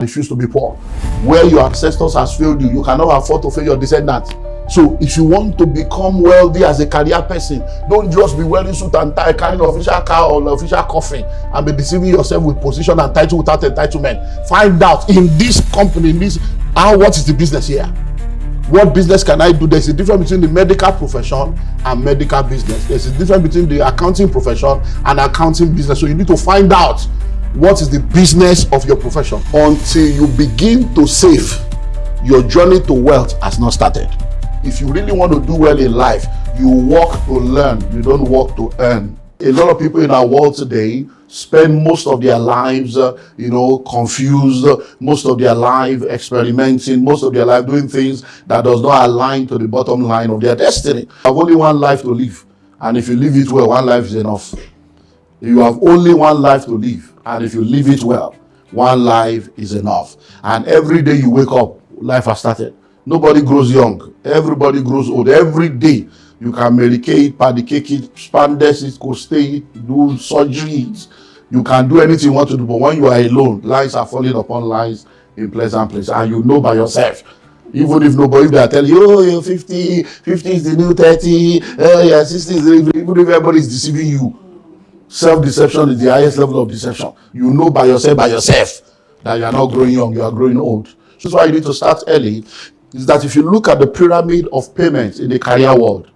refuse to be poor. Where your ancestors has failed you, you cannot afford to fail your descendants. So if you want to become wealthy as a career person, don't just be wearing suit and tie, carrying an official car or an official coffin, and be deceiving yourself with position and title without entitlement. Find out in this company, what is the business here? What business can I do? There's a difference between the medical profession and medical business. There's a difference between the accounting profession and accounting business. So you need to find out what is the business of your profession. Until you begin to save, your journey to wealth has not started. If you really want to do well in life, you work to learn, you don't work to earn. A lot of people in our world today spend most of their lives, confused, most of their life experimenting, most of their life doing things that does not align to the bottom line of their destiny. You have only one life to live, and if you live it well, one life is enough. You have only one life to live, and if you live it well, one life is enough. And every day you wake up, life has started. Nobody grows young. Everybody grows old. Every day you can medicate, padicate it, spandex it, costate it, do surgeries. You can do anything you want to do, but when you are alone, lines are falling upon lines in pleasant places, and you know by yourself. Even if they are telling you, oh, you're 50 is the new 30, yeah, 60 is the new, even if everybody is deceiving you. Self-deception is the highest level of deception. You know by yourself that you are not growing young, you are growing old. So that's why you need to start early. Is that if you look at the pyramid of payments in the career world,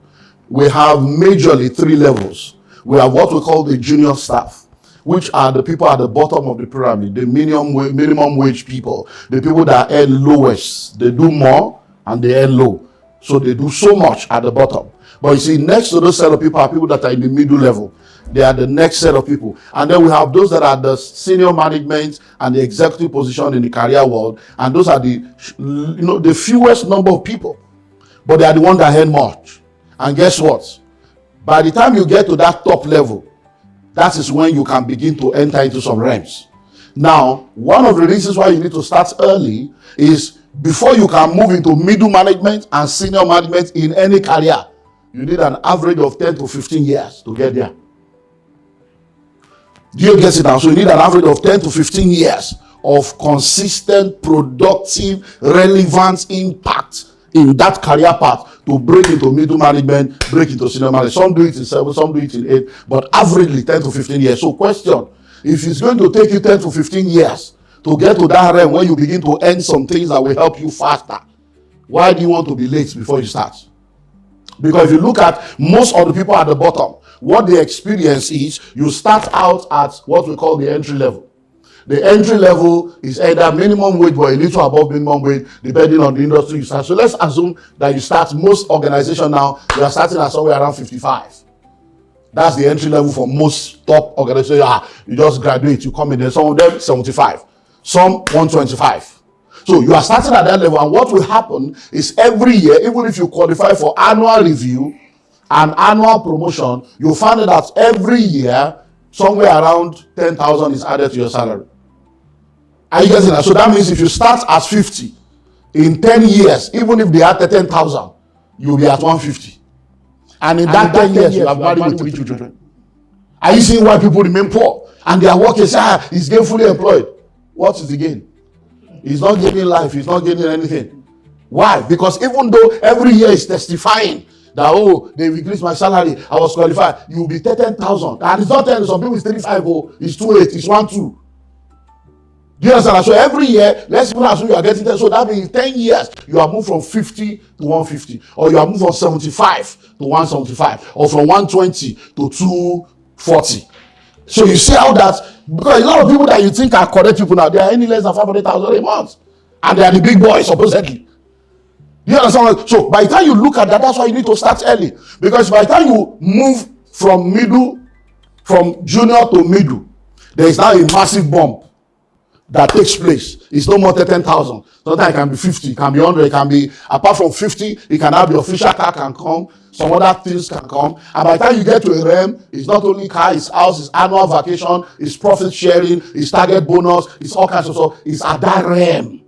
we have majorly 3 levels. We have what we call the junior staff, which are the people at the bottom of the pyramid, the minimum wage people, the people that earn lowest. They do more and they earn low. So they do so much at the bottom. But you see, next to those set of people are people that are in the middle level. They are the next set of people. And then we have those that are the senior management and the executive position in the career world. And those are the fewest number of people. But they are the ones that earn much. And guess what? By the time you get to that top level, that is when you can begin to enter into some realms. Now, one of the reasons why you need to start early is before you can move into middle management and senior management in any career, you need an average of 10 to 15 years to get there. Do you get it now? So you need an average of 10 to 15 years of consistent, productive, relevant impact in that career path to break into middle management, break into senior management. Some do it in 7, some do it in 8, but averagely 10 to 15 years. So question, if it's going to take you 10 to 15 years to get to that realm where you begin to earn some things that will help you faster, why do you want to be late before you start? Because if you look at most of the people at the bottom, what they experience is you start out at what we call the entry level. The entry level is either minimum wage or a little above minimum wage, depending on the industry you start. So let's assume that you start, most organizations now, you are starting at somewhere around 55. That's the entry level for most top organizations. You just graduate, you come in there, some of them 75, some 125. So you are starting at that level, and what will happen is every year, even if you qualify for annual review and annual promotion, you'll find that every year, somewhere around 10,000 is added to your salary. Are you getting that? So that means if you start at 50, in 10 years, even if they add 10,000, you'll be at 150. And in that 10 years, you have married with 3 children. Are you seeing why people remain poor? And their work is, he's gainfully employed. What is the gain? He's not gaining life. He's not gaining anything. Why? Because even though every year is testifying that, they increased my salary, I was qualified, you will be 10,000. And it's not 10, some people it's 35, it's 28, it's 12. Do you understand? So every year, let's even assume you are getting 10. So that means 10 years, you have moved from 50 to 150. Or you have moved from 75 to 175. Or from 120 to 240. So you see how that, because a lot of people that you think are correct people now, they are any less than 500,000 a month. And they are the big boys, supposedly. You understand? So by the time you look at that, that's why you need to start early. Because by the time you move from junior to middle, there is now a massive bump that takes place. It's no more 10,000. Sometimes it can be 50, it can be 100, it can be, apart from 50, it can have the official car can come, some other things can come. And by the time you get to a realm, it's not only car, it's house, it's annual vacation, it's profit sharing, it's target bonus, it's all kinds of stuff. It's at that realm.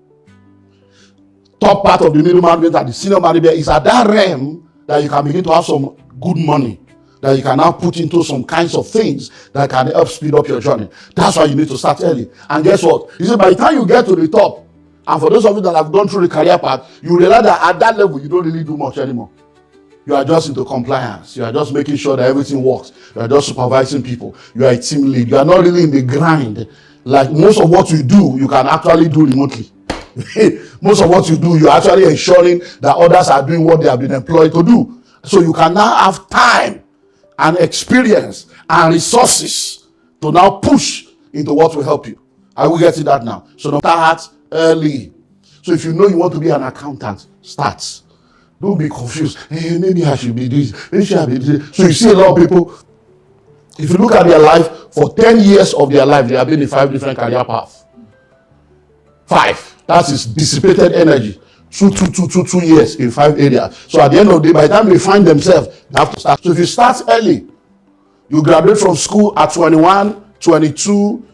Top part of the middle management and the senior management is at that realm that you can begin to have some good money. that you can now put into some kinds of things that can help speed up your journey. That's why you need to start early. And guess what? You see, by the time you get to the top, and for those of you that have gone through the career path, you realize that at that level, you don't really do much anymore. You are just into compliance. You are just making sure that everything works. You are just supervising people. You are a team lead. You are not really in the grind. Like most of what you do, you can actually do remotely. Most of what you do, you're actually ensuring that others are doing what they have been employed to do. So you can now have time and experience and resources to now push into what will help you. I will get to that now. So start early. So if you know you want to be an accountant, start. Don't be confused. Hey, maybe I should be this. Maybe I should be this. So you see a lot of people, if you look at their life, for 10 years of their life, they have been in 5 different career paths. 5. That is dissipated energy. 2 years in 5 areas. So at the end of the day, by the time they find themselves, they have to start. So if you start early, you graduate from school at 21, 22,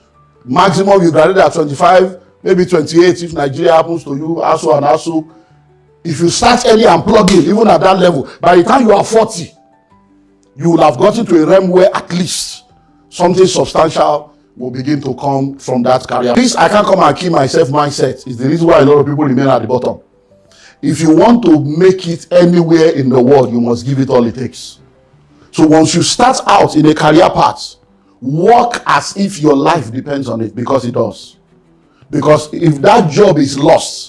maximum you graduate at 25, maybe 28 if Nigeria happens to you, also and also. If you start early and plug in, even at that level, by the time you are 40, you will have gotten to a realm where at least something substantial will begin to come from that career. This I can't come and kill myself mindset is the reason why a lot of people remain at the bottom. If you want to make it anywhere in the world, you must give it all it takes. So once you start out in a career path, work as if your life depends on it, because it does. Because if that job is lost,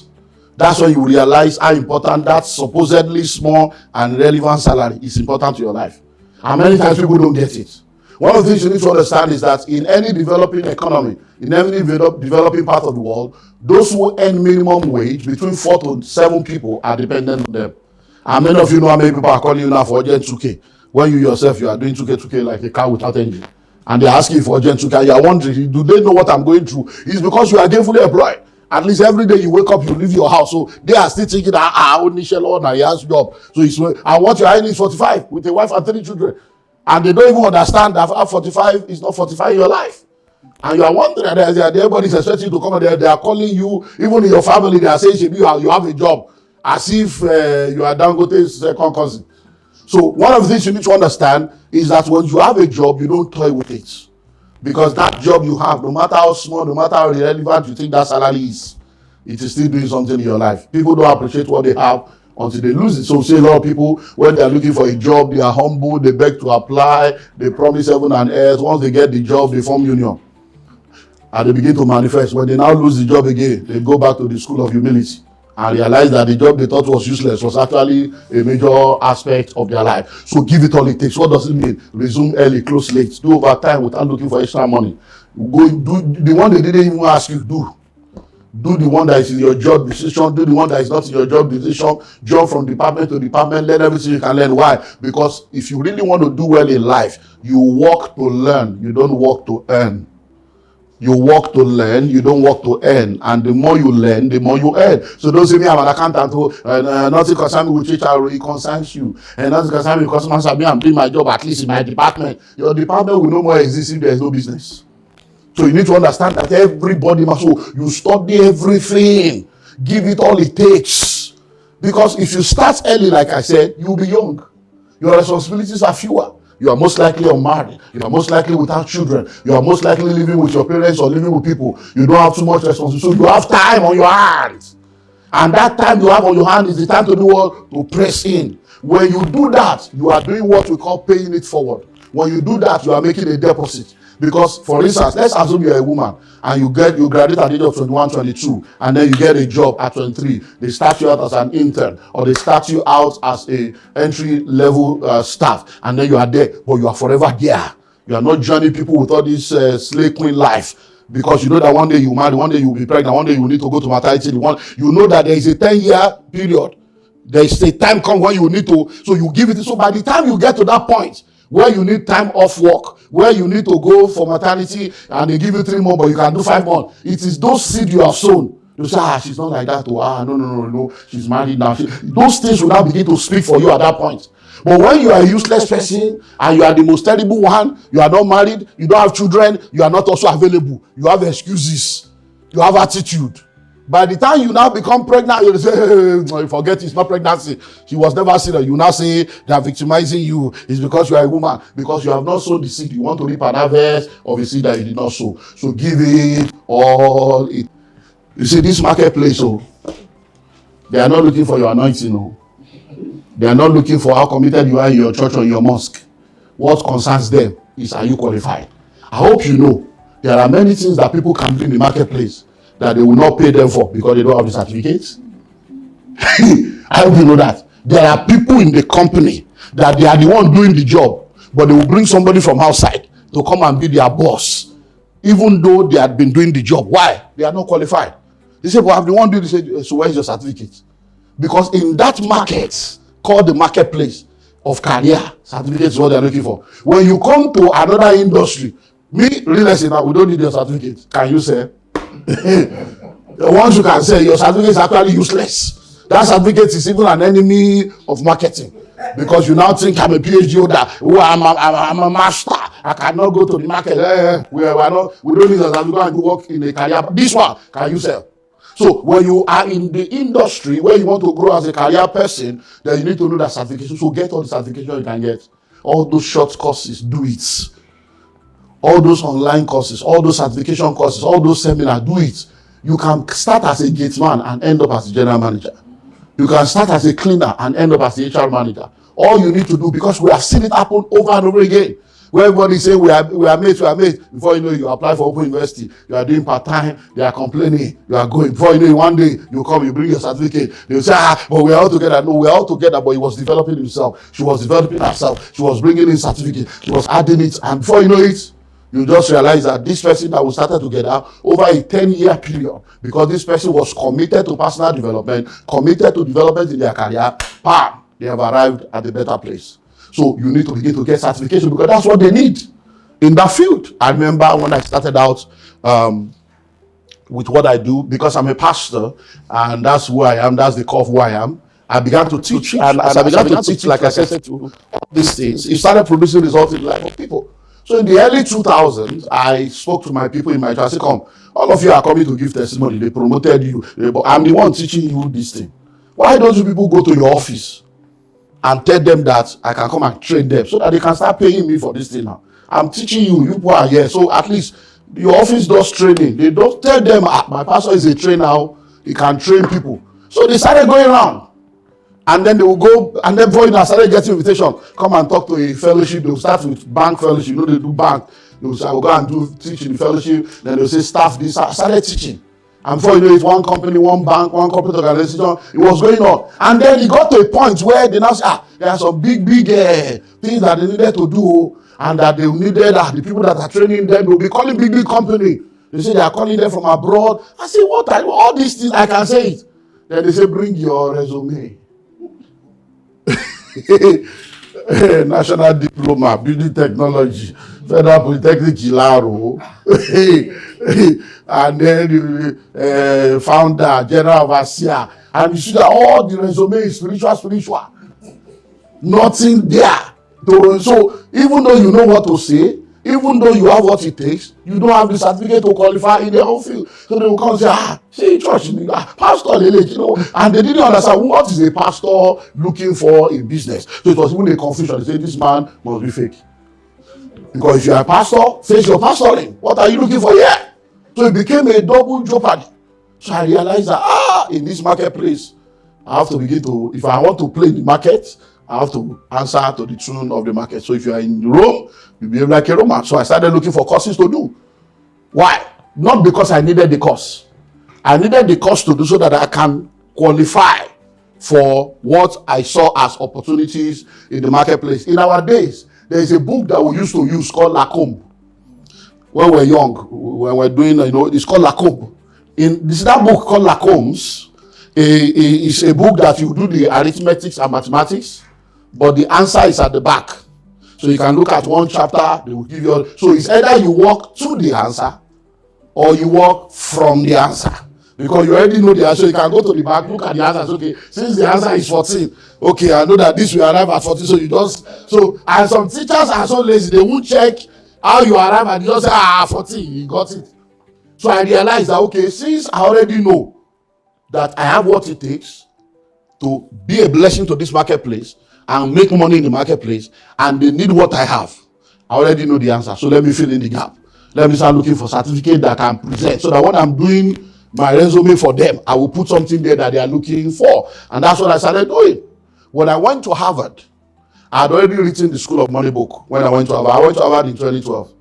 that's when you realize how important that supposedly small and relevant salary is important to your life. And many times people don't get it. One of the things you need to understand is that in any developing economy, in any developing part of the world, those who earn minimum wage, between 4 to 7 people, are dependent on them. And many of you know how many people are calling you now for urgent 2K. When you yourself, you are doing 2K like a car without engine. And they're asking you for urgent 2K. You are wondering, do they know what I'm going through? It's because you are gainfully employed. At least every day you wake up, you leave your house. So they are still thinking that, only Shelon, he has job. So it's, and what you are in is 45 with a wife and 3 children. And they don't even understand that 45 is not 45 in your life. And you are wondering, everybody is expecting you to come there. They are calling you, even in your family, they are saying, you have a job. As if you are Dangote's second cousin. So one of the things you need to understand is that when you have a job, you don't toy with it. Because that job you have, no matter how small, no matter how irrelevant you think that salary is, it is still doing something in your life. People don't appreciate what they have until they lose it. So see a lot of people, when they are looking for a job, they are humble, they beg to apply, they promise heaven and earth. Once they get the job, they form union. And they begin to manifest. When they now lose the job again, they go back to the school of humility and realize that the job they thought was useless was actually a major aspect of their life. So give it all it takes. What does it mean? Resume early, close late. Do overtime without looking for extra money. Go do the one they didn't even ask you, do. Do the one that is in your job decision. Do the one that is not in your job decision. Jump from department to department. Learn everything you can learn. Why? Because if you really want to do well in life, you work to learn. You don't work to earn. You work to learn, you don't work to earn. And the more you learn, the more you earn. So don't say me, I'm an accountant who nothing concerns me with HR, it concerns you. And nothing concerns me with customer service. I'm doing my job at least in my department. Your department will no more exist if there is no business. So you need to understand that everybody must, so you study everything. Give it all it takes. Because if you start early, like I said, you'll be young. Your responsibilities are fewer. You are most likely unmarried. You are most likely without children. You are most likely living with your parents or living with people. You don't have too much responsibility. So you have time on your hands. And that time you have on your hand is the time to do what? To press in. When you do that, you are doing what we call paying it forward. When you do that, you are making a deposit. Because, for instance, let's assume you're a woman and you graduate at the age of 21, 22, and then you get a job at 23. They start you out as an intern, or they start you out as a entry-level staff, and then you are there, but you are forever there. You are not joining people with all this slave queen life, because you know that one day you marry, one day you will be pregnant, one day you need to go to maternity. You know that there is a 10-year period. There is a time come when you need to, so you give it. So by the time you get to that point, where you need time off work, where you need to go for maternity and they give you 3 months, but you can do 5 months. It is those seeds you have sown. You say, she's not like that. No, she's married now. Those things will now begin to speak for you at that point. But when you are a useless person and you are the most terrible one, you are not married, you don't have children, you are not also available. You have excuses. You have attitude. By the time you now become pregnant, you say, hey, forget it's not pregnancy. She was never serious. You now say they are victimizing you. It's because you are a woman. Because you have not sown the seed. You want to reap an harvest of a seed that you did not sow. So give it all. You see, this marketplace, they are not looking for your anointing. They are not looking for how committed you are in your church or in your mosque. What concerns them is, are you qualified? I hope you know there are many things that people can do in the marketplace that they will not pay them for because they don't have the certificates. I hope you know that. There are people in the company that they are the one doing the job, but they will bring somebody from outside to come and be their boss, even though they had been doing the job. Why? They are not qualified. They say, but I'm the one doing this. So where's your certificate? Because in that market, called the marketplace of career, certificates is what they're looking for. When you come to another industry, real estate now, we don't need your certificate. Can you say? Once you can say your certificate is actually useless. That certificate is even an enemy of marketing, because you now think I'm a PhD holder. Oh, I'm a master. I cannot go to the market. We don't need a certificate and work in a career. This one, can you sell? So when you are in the industry where you want to grow as a career person, then you need to know that certification. So get all the certification you can get. All those short courses, do it. All those online courses, all those certification courses, all those seminars, do it. You can start as a gate man and end up as a general manager. You can start as a cleaner and end up as the HR manager. All you need to do, because we have seen it happen over and over again, where everybody say we are mates. Before you know, you apply for Open University, you are doing part-time, they are complaining, you are going. Before you know, one day you come, you bring your certificate, they will say, but we are all together. No, we are all together, but he was developing himself. She was developing herself. She was bringing in certificate. She was adding it, and before you know it, you just realize that this person that we started together over a 10-year period, because this person was committed to personal development, committed to development in their career, bam, they have arrived at a better place. So you need to begin to get certification, because that's what they need in that field. I remember when I started out with what I do, because I'm a pastor, and that's who I am, that's the core of who I am. I began to teach, and as I began to teach, like I said, to these things, it started producing results in the life of people. So in the early 2000s, I spoke to my people in my church. I said, come, all of you are coming to give testimony. They promoted you, but I'm the one teaching you this thing. Why don't you people go to your office and tell them that I can come and train them so that they can start paying me for this thing now? I'm teaching you, you people are here. So at least your office does training. They don't tell them, my pastor is a trainer, he can train people. So they started going around. And then they will go, and then before you know, I started getting invitation, come and talk to a fellowship. They will start with bank fellowship. You know, they do bank. They will say, I will go and teach in the fellowship. Then they will say, staff this. I started teaching. And before you know it, one company, one bank, one corporate organization, it was going on. And then it got to a point where they now say, there are some big things that they needed to do, and that they needed, the people that are training them, they will be calling big company. They say they are calling them from abroad. I say, all these things, I can say it. Then they say, bring your resume. National diploma, building technology, Federal Polytechnic Ilaro, and then founder, general overseer, and you see that all the resume is spiritual, nothing there. So even though you know what to say, even though you have what it takes, you don't have the certificate to qualify in their own field. So they will come and say, see, church, pastor, you know, and they didn't understand what is a pastor looking for in business. So it was even a confusion. They say, this man must be fake. Because if you are a pastor, face your pastoring. What are you looking for here? So it became a double jeopardy. So I realized that, in this marketplace, I have to begin to, if I want to play in the market, I have to answer to the tune of the market. So if you are in Rome, you behave like a Roman. So I started looking for courses to do. Why? Not because I needed the course. I needed the course to do so that I can qualify for what I saw as opportunities in the marketplace. In our days, there is a book that we used to use called Lacombe. When we were young, when we were doing, it's called Lacombe. That book called Lacombes is a book that you do the arithmetics and mathematics, but the answer is at the back. So you can look at one chapter, they will give you. So it's either you walk to the answer or you walk from the answer. Because you already know the answer. You can go to the back, look at the answer. Okay, since the answer is 14, okay, I know that this will arrive at 14. So you just, and some teachers are so lazy, they won't check how you arrive and you just say, 14, you got it. So I realized that, okay, since I already know that I have what it takes to be a blessing to this marketplace and make money in the marketplace, and they need what I have. I already know the answer, so let me fill in the gap. Let me start looking for certificate that I can present, so that when I'm doing my resume for them, I will put something there that they are looking for. And that's what I started doing. When I went to Harvard, I had already written the School of Money book. When I went to Harvard in 2012.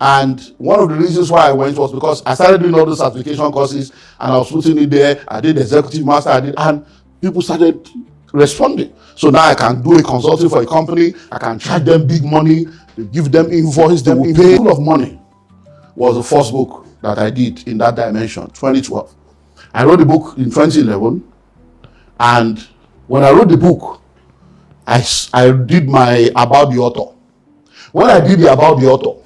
And one of the reasons why I went was because I started doing all those certification courses, and I was putting it there. I did executive master, and people started responding. So now I can do a consulting for a company. I can charge them big money. They give them invoice. They will pay. School of Money was the first book that I did in that dimension, 2012. I wrote the book in 2011. And when I wrote the book, I did my about the author. When I did the about the author,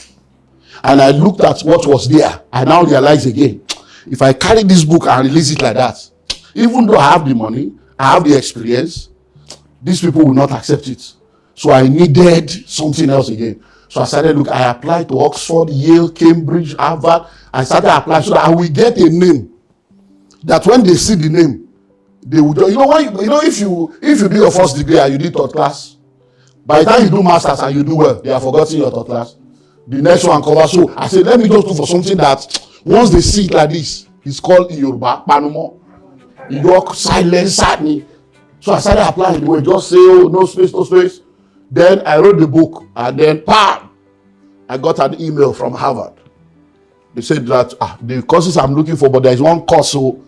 and I looked at what was there, I now realize again, if I carry this book and release it like that, even though I have the money, I have the experience, these people will not accept it. So I needed something else again. So I started looking. I applied to Oxford, Yale, Cambridge, Harvard. I started applying so that I will get a name that when they see the name, they will just, if you do your first degree and you did third class, by the time you do masters and you do well, they have forgotten your third class. The next one covers. So I said, let me just look for something that once they see it like this, it's called in Yoruba, Panumo. You go silence, sadly. So I started applying. They would just say, oh, no space, no space. Then I wrote the book, and then bam, I got an email from Harvard. They said that the courses I'm looking for, but there is one course so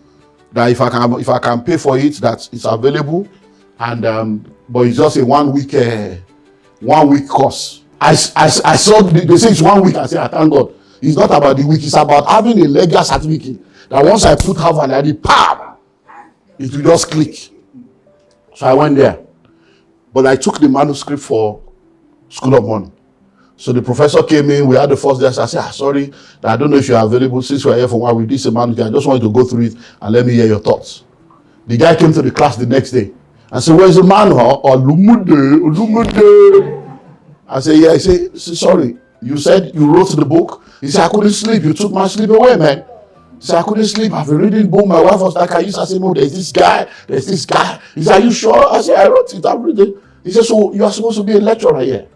that if I can pay for it, that it's available, and but it's just a 1 week course. I saw they say it's 1 week. I said, thank God. It's not about the week. It's about having a legal certificate that once I put Harvard, I did bam, it will just click. So I went there. But I took the manuscript for School of Money. So the professor came in, we had the first day. I said, sorry, I don't know if you are available. Since we are here for 1 week, this is a manuscript. I just wanted to go through it and let me hear your thoughts. The guy came to the class the next day. I said, where's the manual? Olumide. I said, yeah. He said, sorry, you said you wrote the book? He said, I couldn't sleep. You took my sleep away, man. He said, I couldn't sleep. I've been reading the book. My wife was like, I said, no, there's this guy. He said, are you sure? I said, I wrote it. I'm reading. He said, so you are supposed to be a lecturer here.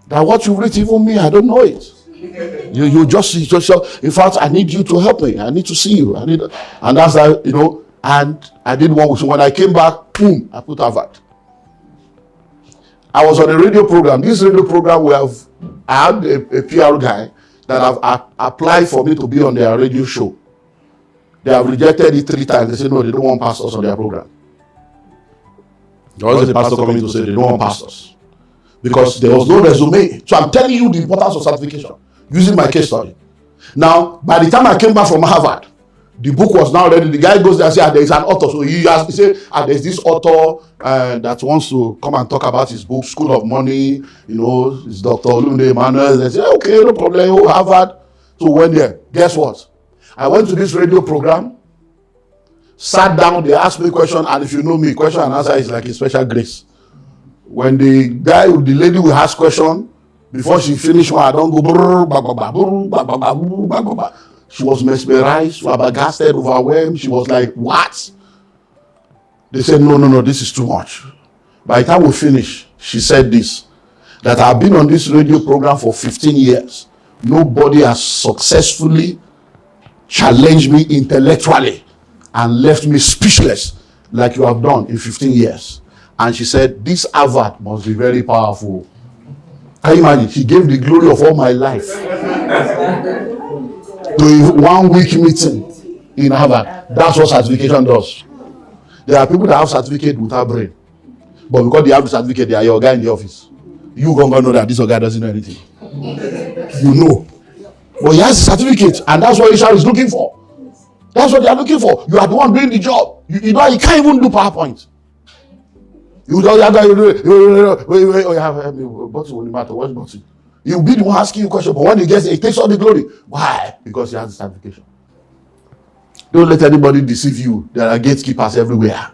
That what you wrote, even me, I don't know it. You just in fact, I need you to help me. I need to see you. And that's that, and I did one. So when I came back, boom, I put Harvard. I was on a radio program. This radio program, I had a PR guy that have applied for me to be on their radio show. They have rejected it 3 times. They said, no, they don't want pastors on their program. There was a pastor coming to say they don't want pastors. Because there was no resume. So I'm telling you the importance of certification, using my case study. Now, by the time I came back from Harvard, the book was now ready. The guy goes there and says, there's an author. So he said, there's this author that wants to come and talk about his book, School of Money. It's Dr. Olumide Emmanuel. They say, okay, no problem. Oh, Harvard. So when there, guess what? I went to this radio program, sat down, they asked me a question, and if you know me, question and answer is like a special grace. When the lady will ask question, before she finish one, I don't go She was mesmerized, flabbergasted, overwhelmed. She was like, what? They said, no, this is too much. By the time we finish, she said this, that I've been on this radio program for 15 years. Nobody has successfully challenged me intellectually and left me speechless like you have done in 15 years. And she said, this Harvard must be very powerful. Can you imagine? She gave the glory of all my life to a 1 week meeting in Harvard. That's what certification does. There are people that have certificate without brain. But because they have the certificate, they are your guy in the office. You gonna know that this guy doesn't know anything. You know. But he has a certificate, and that's what HR is looking for. That's what they are looking for. You are the one doing the job. You can't even do PowerPoint. You don't have to wait. You'll be the one asking you questions, but when he gets it, he takes all the glory. Why? Because he has the certification. Don't let anybody deceive you. There are gatekeepers everywhere.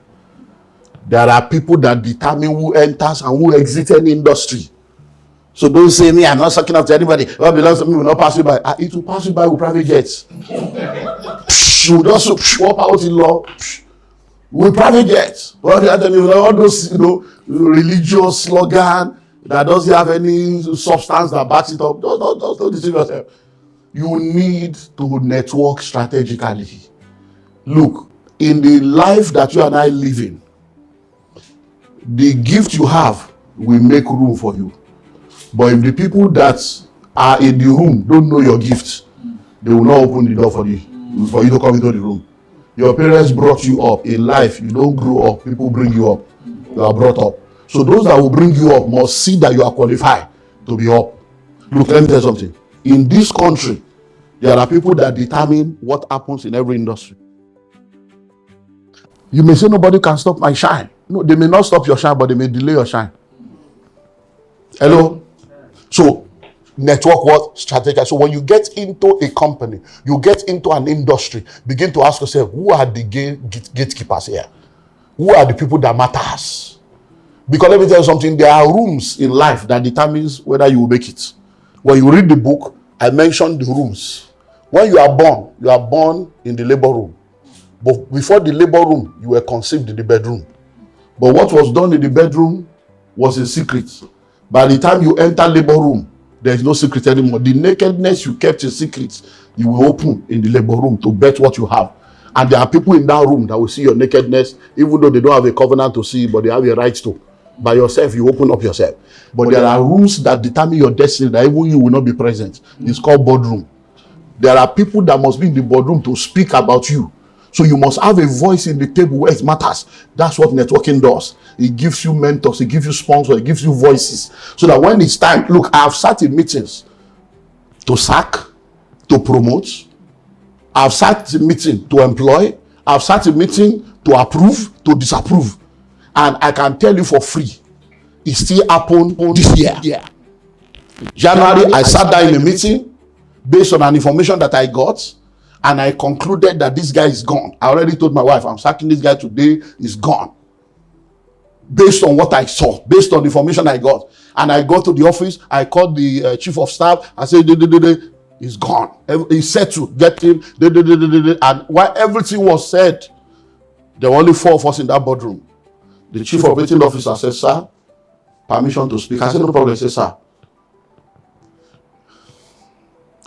There are people that determine who enters and who exits any industry. So don't say me, I'm not sucking up to anybody. What belongs to me will not pass you by. It will pass you by with private jets. We'll just swap out in law with private jets. All those, religious slogan that doesn't have any substance that backs it up. Don't deceive yourself. You need to network strategically. Look, in the life that you and I live in, the gift you have will make room for you. But if the people that are in the room don't know your gift, they will not open the door for you to come into the room. Your parents brought you up in life. You don't grow up. People bring you up. You are brought up. So those that will bring you up must see that you are qualified to be up. Look, let me tell you something. In this country, there are people that determine what happens in every industry. You may say nobody can stop my shine. No, they may not stop your shine, but they may delay your shine. Hello? So, network what? Strategy. So when you get into a company, you get into an industry, begin to ask yourself, who are the gatekeepers here? Who are the people that matters? Because let me tell you something, there are rooms in life that determines whether you will make it. When you read the book, I mentioned the rooms. When you are born in the labor room. But before the labor room, you were conceived in the bedroom. But what was done in the bedroom was a secret. By the time you enter labor room, there is no secret anymore. The nakedness you kept a secret, you will open in the labor room to bet what you have. And there are people in that room that will see your nakedness, even though they don't have a covenant to see, but they have a right to. By yourself, you open up yourself. But there are rooms that determine your destiny that even you will not be present. It's called boardroom. There are people that must be in the boardroom to speak about you. So you must have a voice in the table where it matters. That's what networking does. It gives you mentors, it gives you sponsors, it gives you voices. So that when it's time, look, I've sat in meetings to sack, to promote. I've sat in meeting to employ. I've sat in meeting to approve, to disapprove. And I can tell you for free, it still happened this year. Yeah. January, I sat down in a meeting based on an information that I got. And I concluded that this guy is gone. I already told my wife, I'm sacking this guy today, he's gone. Based on what I saw, based on the information I got. And I go to the office, I called the chief of staff, I said, he's gone. He said to get him, and while everything was said, there were only 4 of us in that boardroom. The chief operating officer said, sir, permission to speak. I said, no problem. He said, sir,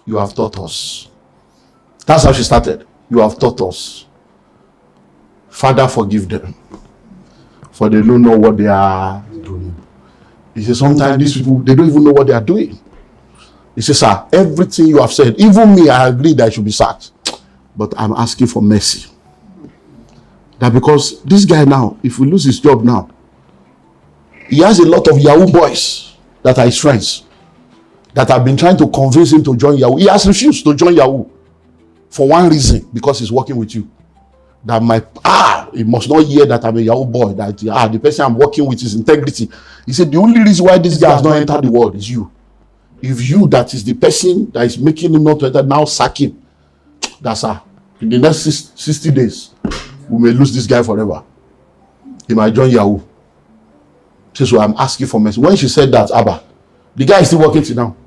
you have taught us. That's how she started. You have taught us. Father, forgive them. For they don't know what they are doing. He says, sometimes these people, they don't even know what they are doing. He says, sir, everything you have said, even me, I agree that I should be sacked. But I'm asking for mercy. That because this guy now, if we lose his job now, he has a lot of Yahoo boys that are his friends that have been trying to convince him to join Yahoo. He has refused to join Yahoo. For one reason, because he's working with you. That he must not hear that I'm a Yahoo boy. That the person I'm working with is integrity. He said the only reason why this guy has not entered the world is you. If you, that is the person that is making him not to enter, now sack him. That's in the next 60 days, we may lose this guy forever. He might join Yahoo. So I'm asking for mercy. When she said that, Abba, the guy is still working till now.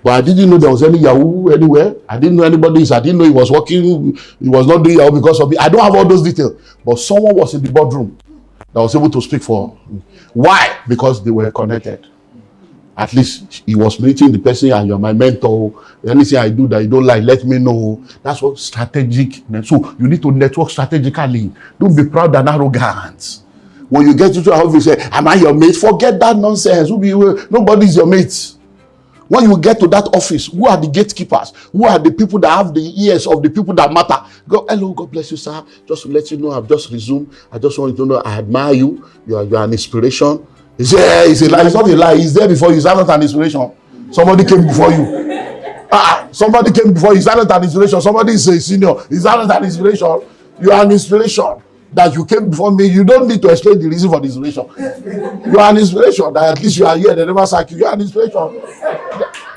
But I didn't know there was any Yahoo anywhere. I didn't know anybody. I didn't know he was working. He was not doing Yahoo because of me. I don't have all those details. But someone was in the boardroom that was able to speak for me. Why? Because they were connected. At least he was meeting the person, and you're my mentor. Anything I do that you don't like, let me know. That's what strategic. So you need to network strategically. Don't be proud and arrogant. When you get into a office, say, am I your mate? Forget that nonsense. Nobody's your mate. When you get to that office, who are the gatekeepers? Who are the people that have the ears of the people that matter? Go, hello, God bless you, sir. Just to let you know, I've just resumed. I just want you to know I admire you. You are an inspiration. He said, it's a lie. It's not a lie. He's there before you. It's not an inspiration. Somebody came before you. Somebody came before you. It's not an inspiration. Somebody is a senior. It's not an inspiration. You are an inspiration. That you came before me, you don't need to explain the reason for the inspiration. You are an inspiration. That at least you are here, they never sack you. You are an inspiration.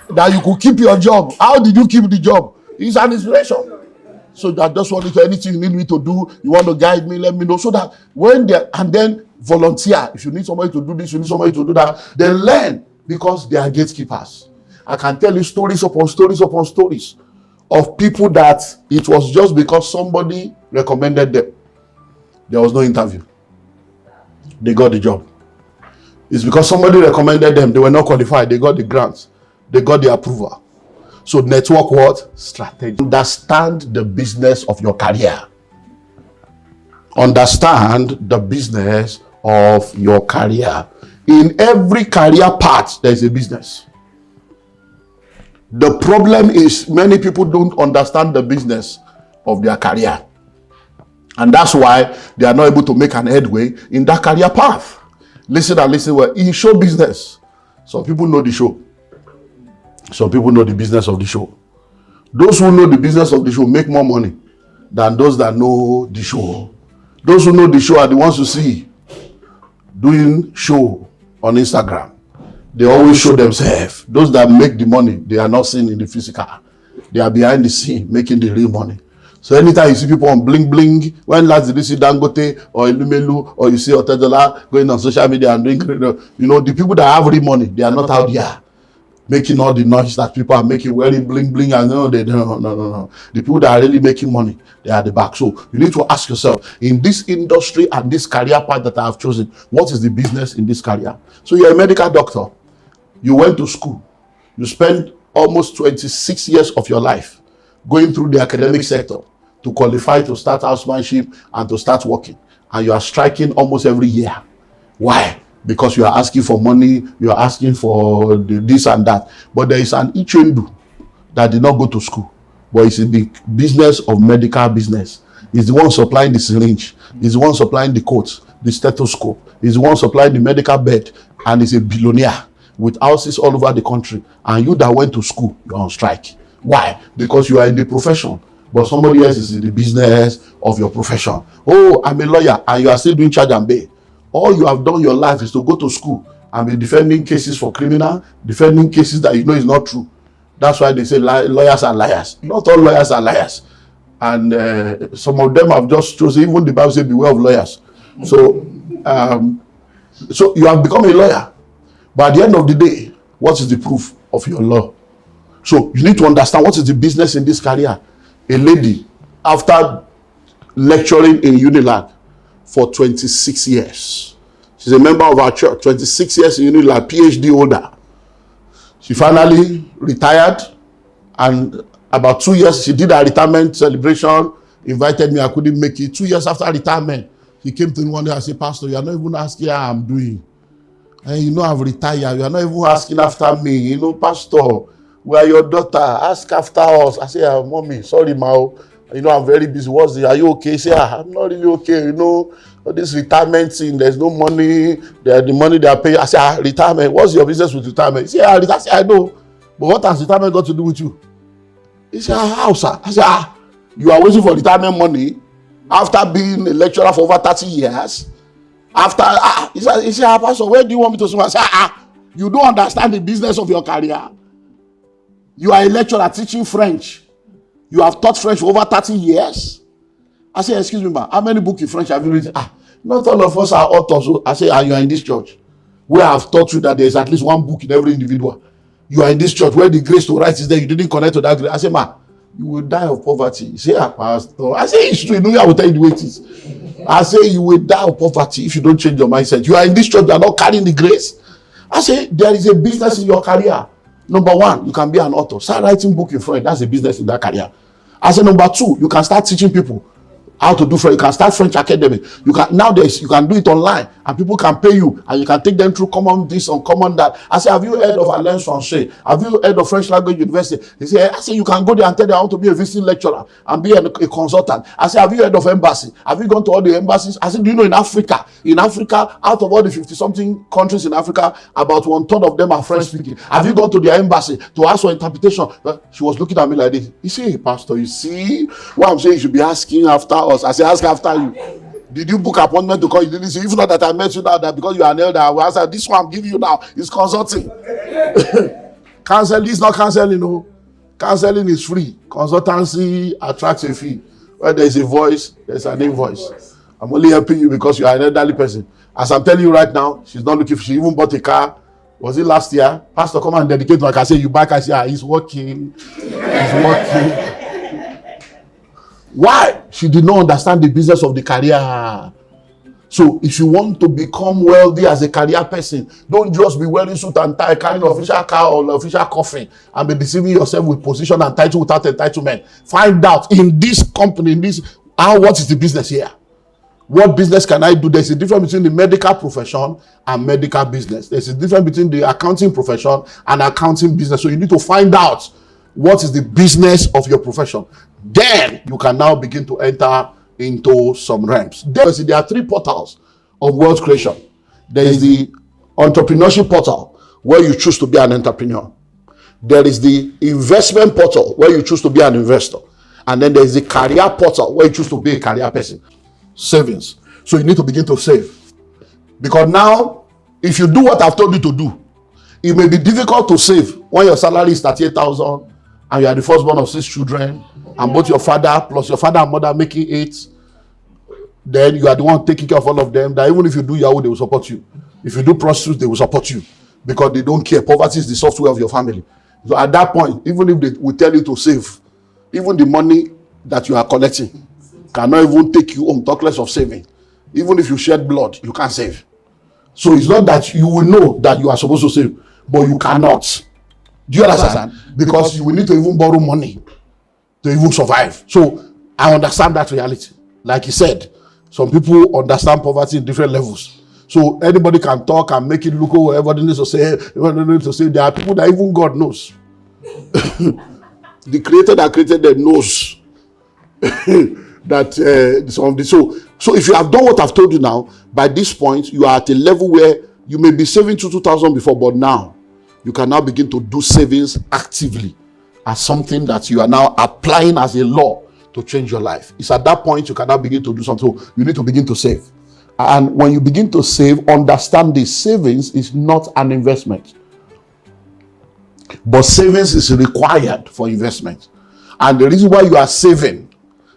That you could keep your job. How did you keep the job? It's an inspiration. So that just want to anything you need me to do, you want to guide me, let me know. So that when they and then volunteer. If you need somebody to do this, you need somebody to do that. Then learn, because they are gatekeepers. I can tell you stories upon stories upon stories of people that it was just because somebody recommended them. There was no interview. They got the job. It's because somebody recommended them. They were not qualified. They got the grants. They got the approval. So network what? Strategy. Understand the business of your career. Understand the business of your career. In every career path, there is a business. The problem is many people don't understand the business of their career. And that's why they are not able to make an headway in that career path. Listen and listen well. In show business, some people know the show. Some people know the business of the show. Those who know the business of the show make more money than those that know the show. Those who know the show are the ones who see doing show on Instagram. They always show themselves. Those that make the money, they are not seen in the physical. They are behind the scene making the real money. So anytime you see people on bling bling, when last did you see Dangote or Elumelu or you see Otedola going on social media and doing, the people that have real money, they are not out there making all the noise that people are making, wearing bling bling, and no. The people that are really making money, they are at the back. So you need to ask yourself, in this industry and this career path that I have chosen, what is the business in this career? So you're a medical doctor. You went to school. You spent almost 26 years of your life going through the academic sector to qualify to start housemanship and to start working. And you are striking almost every year. Why? Because you are asking for money, you are asking for this and that. But there is an Ichendu that did not go to school, but it's in the business of medical business. He's the one supplying the syringe. He's the one supplying the coat, the stethoscope. He's the one supplying the medical bed. And he's a billionaire with houses all over the country. And you that went to school, you're on strike. Why? Because you are in the profession, but somebody else is in the business of your profession. Oh, I'm a lawyer, and you are still doing charge and bail. All you have done your life is to go to school and be defending cases for criminal, defending cases that you know is not true. That's why they say lawyers are liars. Not all lawyers are liars. And some of them have just chosen, even the Bible says, beware of lawyers. So you have become a lawyer. But at the end of the day, what is the proof of your law? So you need to understand what is the business in this career. A lady, after lecturing in Unilag for 26 years, she's a member of our church, 26 years in Unilag, PhD holder. She finally retired, and about 2 years, she did a retirement celebration, invited me, I couldn't make it. 2 years after retirement, he came to me one day and said, Pastor, you are not even asking how I'm doing. And I've retired, you are not even asking after me. Pastor, we are your daughter, ask after us. I say, Mommy, sorry, Ma. I'm very busy. Are you okay? Say, I'm not really okay. This retirement thing, there's no money. The money they are paying. I say, retirement. What's your business with retirement? He say, I know. But what has retirement got to do with you? He said, how, sir? I said, you are waiting for retirement money after being a lecturer for over 30 years? After, he said, Pastor, where do you want me to say? I said, you don't understand the business of your career. You are a lecturer teaching French. You have taught French for over 30 years. I say, excuse me, ma, how many books in French have you written? Not all of us are authors. I say, you are in this church where I have taught you that there is at least one book in every individual. You are in this church where the grace to write is there. You didn't connect to that grace. I say, ma, you will die of poverty. You say, Pastor. I say, it's true. I will tell you the way it is. I say, you will die of poverty if you don't change your mindset. You are in this church, you are not carrying the grace. I say, there is a business in your career. Number one, you can be an author. Start writing book in French. That's a business in that career. I say, number two, you can start teaching people how to do French. You can start French academy. You can do it online, and people can pay you, and you can take them through common this and common that. I say, have you heard of Alliance Francais? Have you heard of French Language University? I say, you can go there and tell them I want to be a visiting lecturer and be a consultant. I say, have you heard of embassy? Have you gone to all the embassies? I say, do you know in Africa, out of all the 50-something countries in Africa, about 1/3 of them are French speaking. Have you gone to their embassy to ask for interpretation? She was looking at me like this. You see, Pastor, you see what I'm saying? You should be asking after us. I say, ask after you. Did you book appointment to call? You didn't say, if not that I met you now, that because you are an elder, I will answer. This one I'm giving you now is consulting. Counseling is not counseling, no. Counseling is free. Consultancy attracts a fee. Where there is a voice, there's an invoice. I'm only helping you because you are an elderly person. As I'm telling you right now, she's not looking for, she even bought a car. Was it last year? Pastor, come and dedicate to her. I say, you back. I say, he's working. He's working. Why? She did not understand the business of the career. So if you want to become wealthy as a career person, don't just be wearing suit and tie, carrying an official car or an official coffin, and be deceiving yourself with position and title without entitlement. Find out in this company, what is the business here? What business can I do? There's a difference between the medical profession and medical business. There's a difference between the accounting profession and accounting business. So you need to find out what is the business of your profession. Then you can now begin to enter into some realms. There are 3 portals of wealth creation. There is the entrepreneurship portal, where you choose to be an entrepreneur. There is the investment portal, where you choose to be an investor. And then there is the career portal, where you choose to be a career person. Savings. So you need to begin to save. Because now, if you do what I've told you to do, it may be difficult to save when your salary is 38,000 and you are the firstborn of 6 children, and both your father plus your father and mother making 8. Then you are the one taking care of all of them. That even if you do Yahoo, they will support you. If you do prostitutes, they will support you, because they don't care. Poverty is the software of your family. So at that point, even if they will tell you to save, even the money that you are collecting cannot even take you home, talk less of saving. Even if you shed blood, you can't save. So it's not that you will know that you are supposed to save, but you cannot. Do you understand? Because you will need to even borrow money to even survive. So I understand that reality. Like he said, some people understand poverty in different levels. So anybody can talk and make it look whatever they need to say. There are people that even God knows. The creator that created them knows that so if you have done what I've told you now, by this point you are at a level where you may be saving 2,000 before, but now you can now begin to do savings actively as something that you are now applying as a law to change your life. It's at that point you can now begin to do something. So you need to begin to save. And when you begin to save, understand this: savings is not an investment, but savings is required for investment. And the reason why you are saving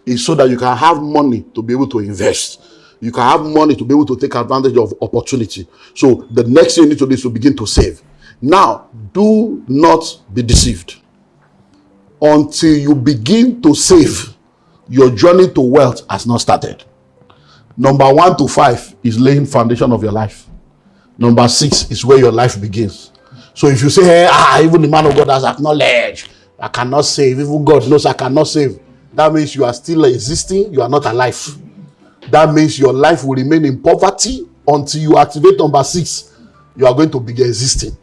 is so that you can have money to be able to invest. You can have money to be able to take advantage of opportunity. So the next thing you need to do is to begin to save. Now, do not be deceived. Until you begin to save, your journey to wealth has not started. Number 1 to 5 is laying foundation of your life. Number 6 is where your life begins. So if you say, hey, even the man of God has acknowledged, I cannot save. Even God knows I cannot save. That means you are still existing. You are not alive. That means your life will remain in poverty until you activate number 6. You are going to begin existing.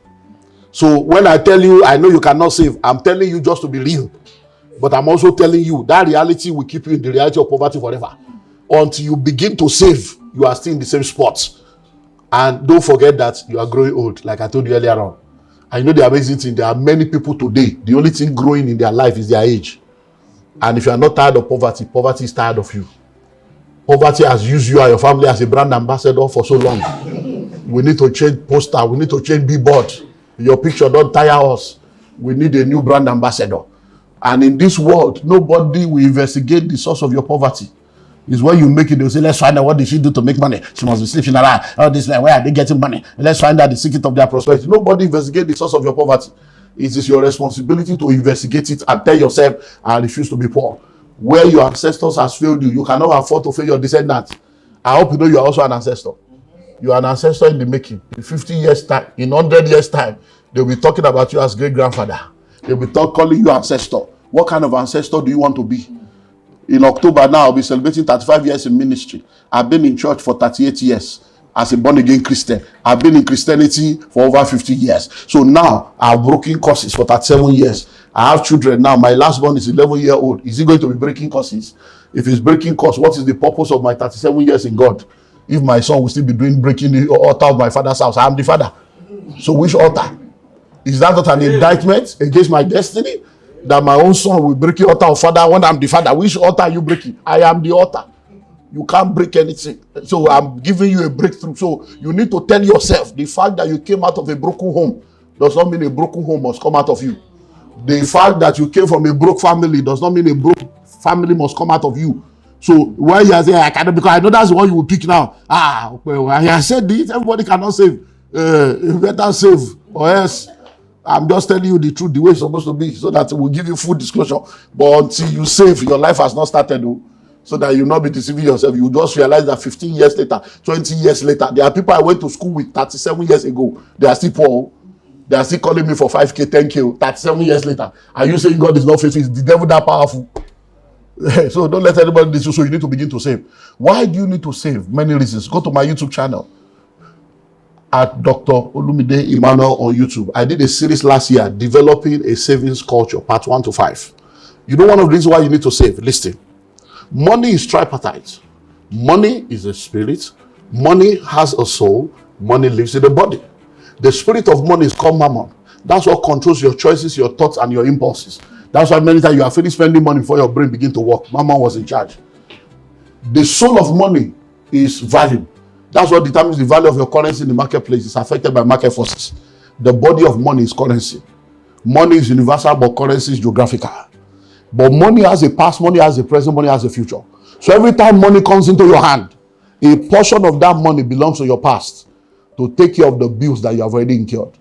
So when I tell you, I know you cannot save, I'm telling you just to be real. But I'm also telling you that reality will keep you in the reality of poverty forever. Until you begin to save, you are still in the same spot. And don't forget that you are growing old, like I told you earlier on. I know the amazing thing, there are many people today, the only thing growing in their life is their age. And if you are not tired of poverty, poverty is tired of you. Poverty has used you and your family as a brand ambassador for so long. We need to change poster, we need to change billboard. Your picture don't tire us. We need a new brand ambassador. And in this world, nobody will investigate the source of your poverty. It's when you make it, they'll say, let's find out what did she do to make money. She must be sleeping around. Oh, this man, where are they getting money? Let's find out the secret of their prosperity. Nobody investigate the source of your poverty. It is your responsibility to investigate it and tell yourself, I refuse to be poor. Where your ancestors has failed you, you cannot afford to fail your descendants. I hope you know you are also an ancestor. You are an ancestor in the making. In 50 years' time, in 100 years' time, they'll be talking about you as great-grandfather. They'll be calling you ancestor. What kind of ancestor do you want to be? In October now, I'll be celebrating 35 years in ministry. I've been in church for 38 years as a born-again Christian. I've been in Christianity for over 50 years. So now, I've broken curses for 37 years. I have children now. My last born is 11-year-old. Is he going to be breaking curses? If he's breaking curses, what is the purpose of my 37 years in God? If my son will still be breaking the altar of my father's house, I am the father. So which altar? Is that not an indictment against my destiny? That my own son will break the altar of father when I'm the father. Which altar are you breaking? I am the altar. You can't break anything. So I'm giving you a breakthrough. So you need to tell yourself, the fact that you came out of a broken home does not mean a broken home must come out of you. The fact that you came from a broke family does not mean a broke family must come out of you. So why you are saying I cannot, because I know that's the one you will pick now. Well, I said this, everybody cannot save. You better save, or else I'm just telling you the truth, the way it's supposed to be, so that it will give you full disclosure. But until you save, your life has not started, so that you'll not be deceiving yourself. You just realize that 15 years later, 20 years later, there are people I went to school with 37 years ago. They are still poor. They are still calling me for 5K, 10K, 37 years later. Are you saying God is not faithful? Is the devil that powerful? So don't let anybody do this. So you need to begin to save. Why do you need to save? Many reasons. Go to my YouTube channel at Dr. Olumide Emmanuel on YouTube. I did a series last year, Developing a Savings Culture, part 1 to 5. You know one of the reasons why you need to save? Listen. Money is tripartite. Money is a spirit. Money has a soul. Money lives in the body. The spirit of money is called mammon. That's what controls your choices, your thoughts, and your impulses. That's why many times you are finished spending money before your brain begin to work. Mammon was in charge. The soul of money is value. That's what determines the value of your currency in the marketplace. It's affected by market forces. The body of money is currency. Money is universal, but currency is geographical. But money has a past, money has a present, money has a future. So every time money comes into your hand, a portion of that money belongs to your past to take care of the bills that you have already incurred.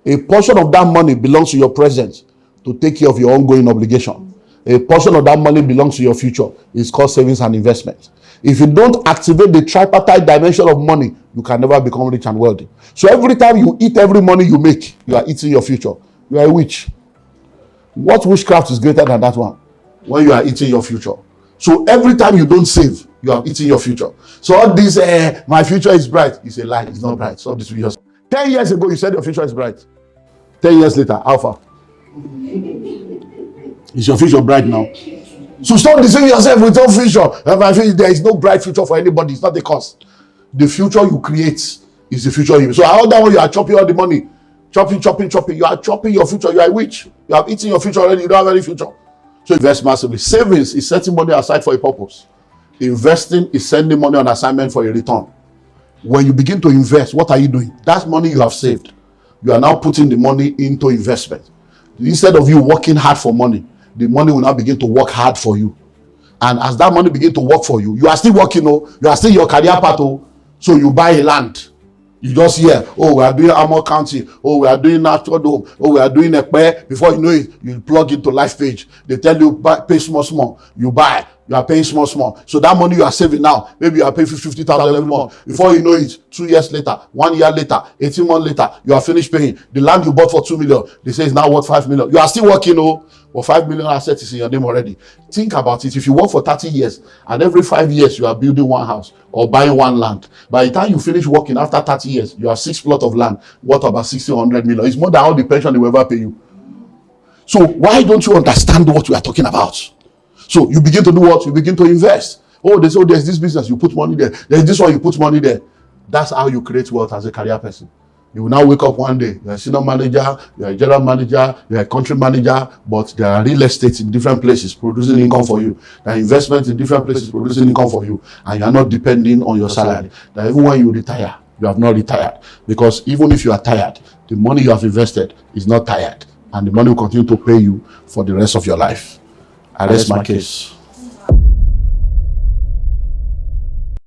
A portion of that money belongs to your present to take care of your ongoing obligation. A portion of that money belongs to your future. It's called savings and investment. If you don't activate the tripartite dimension of money, you can never become rich and wealthy. So every time you eat every money you make, you are eating your future. You are a witch. What witchcraft is greater than that one? When you are eating your future. So every time you don't save, you are eating your future. So all this, my future is bright, it's a lie. It's not bright. So this was 10 years ago, you said your future is bright. 10 years later, alpha. Is your future bright now? So stop deceiving yourself with your future. There is no bright future for anybody. It's not the cause. The future you create is the future you. So how that one you are chopping all the money, chopping. You are chopping your future. You are a witch. You have eaten your future already. You don't have any future. So invest massively. Savings is setting money aside for a purpose. Investing is sending money on assignment for a return. When you begin to invest, what are you doing? That's money you have saved. You are now putting the money into investment. Instead of you working hard for money, the money will now begin to work hard for you. And as that money begin to work for you, you are still working, you are still your career path. So you buy a land. You just hear, oh, we are doing Armor County, oh, we are doing Natural Dome, oh, we are doing Ekpe. Before you know it, you plug into Life Page. They tell you, pay small. You buy. You are paying small. So that money you are saving now, maybe you are paying 50,000 every month. Before you know it, 2 years later, 1 year later, 18 months later, you are finished paying. The land you bought for 2 million, they say it's now worth 5 million. You are still working, but 5 million assets is in your name already. Think about it. If you work for 30 years and every 5 years you are building one house or buying one land, by the time you finish working after 30 years, you have 6 plots of land worth about 1,600 million. It's more than all the pension they will ever pay you. So why don't you understand what we are talking about? So you begin to do what? You begin to invest. Oh, they say, oh, there's this business, you put money there. There's this one, you put money there. That's how you create wealth as a career person. You will now wake up one day, you're a senior manager, you're a general manager, you're a country manager, but there are real estate in different places producing income for you. There are investments in different places producing income for you. And you are not depending on your salary. That even when you retire, you have not retired. Because even if you are tired, the money you have invested is not tired. And the money will continue to pay you for the rest of your life. I rest my case.